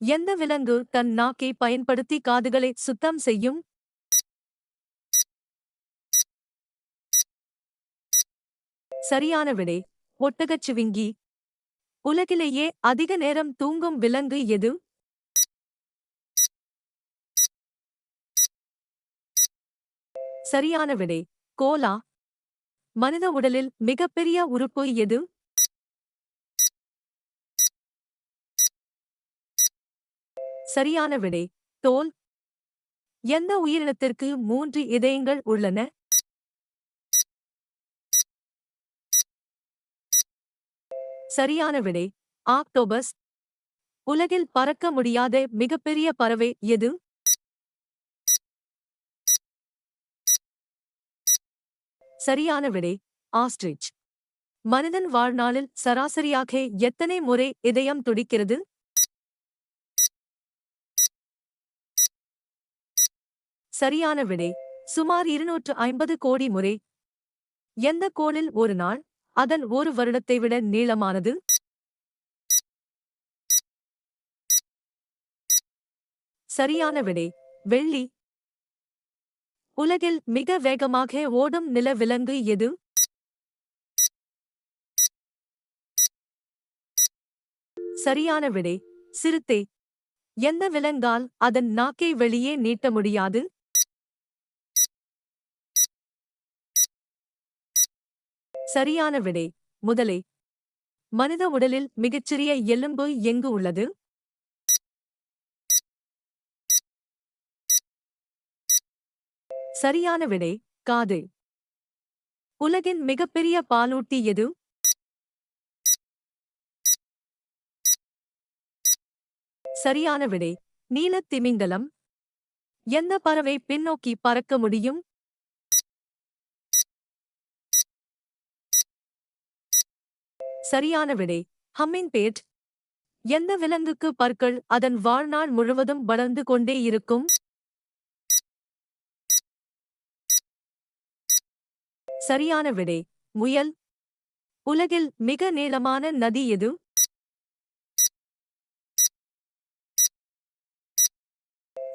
எந்த விலங்கு தன் நாக்கை பயன்படுத்தி காதுகளை சுத்தம் செய்யும்? சரியான விடை ஒட்டகச்சிவிங்கி. உலகிலேயே அதிக நேரம் தூங்கும் விலங்கு எது? சரியான விடை கோலா. மனித உடலில் மிகப்பெரிய உறுப்பு எது? சரியான விடை தோல். எந்த உயிரினத்திற்கு 3 இதயங்கள் உள்ளன? சரியான விடை ஆக்டோபஸ். உலகில் பறக்க முடியாத மிகப்பெரிய பறவை எது? சரியான விடை ஆஸ்ட்ரிச். மனிதன் வாழ்நாளில் சராசரியாக எத்தனை முறை இதயம் துடிக்கிறது? சரியான விடை சுமார் 250 கோடி முறை. எந்த கோளில் ஒரு நாள் அதன் ஒரு வருடத்தை விட நீளமானது? சரியான விடை வெள்ளி. உலகில் மிக வேகமாக ஓடும் நில விலங்கு எது? சரியான விடை சிறுத்தை. எந்த விலங்கால் அதன் நாக்கை வெளியே நீட்ட முடியாது? சரியான விடை முதலை. மனித உடலில் மிகச்சிறிய எலும்பு எங்கு உள்ளது? சரியான விடை காது. உலகின் மிகப்பெரிய பாலூட்டி எது? சரியான விடை நீலத் திமிங்கலம். எந்த பறவை பின்னோக்கி பறக்க முடியும்? சரியான விடை ஹம்மிங்பேர்ட். எந்த விலங்குக்கு பற்கள் அதன் வாழ்நாள் முழுவதும் வளர்ந்து கொண்டே இருக்கும்? சரியான விடை முயல். உலகில் மிக நீளமான நதி எது?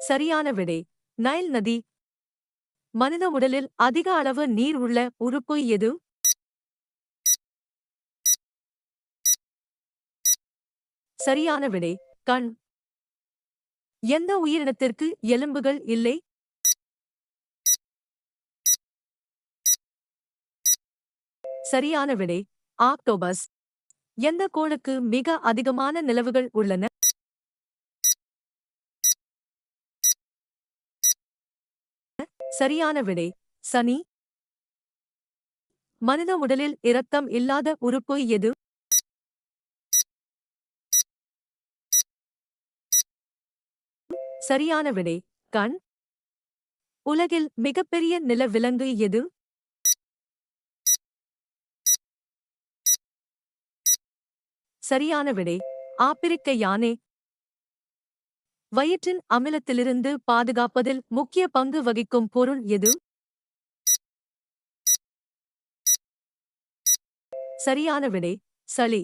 சரியான விடை நைல் நதி. மனித உடலில் அதிக அளவு நீர் உள்ள உறுப்பு எது? சரியான விடை கண். எந்த உயிரினத்திற்கு எலும்புகள் இல்லை? சரியான விடை ஆக்டோபஸ். எந்த கோளுக்கு மிக அதிகமான நிலவுகள் உள்ளன? சரியான விடை சனி. மனித உடலில் இரத்தம் இல்லாத உறுப்பு எது? சரியான விடை கண். உலகில் மிகப்பெரிய நில விலங்கு எது? சரியான விடை ஆப்பிரிக்க யானை. வயிற்றின் அமிலத்திலிருந்து பாதுகாப்பதில் முக்கிய பங்கு வகிக்கும் பொருள் எது? சரியான விடை சளி.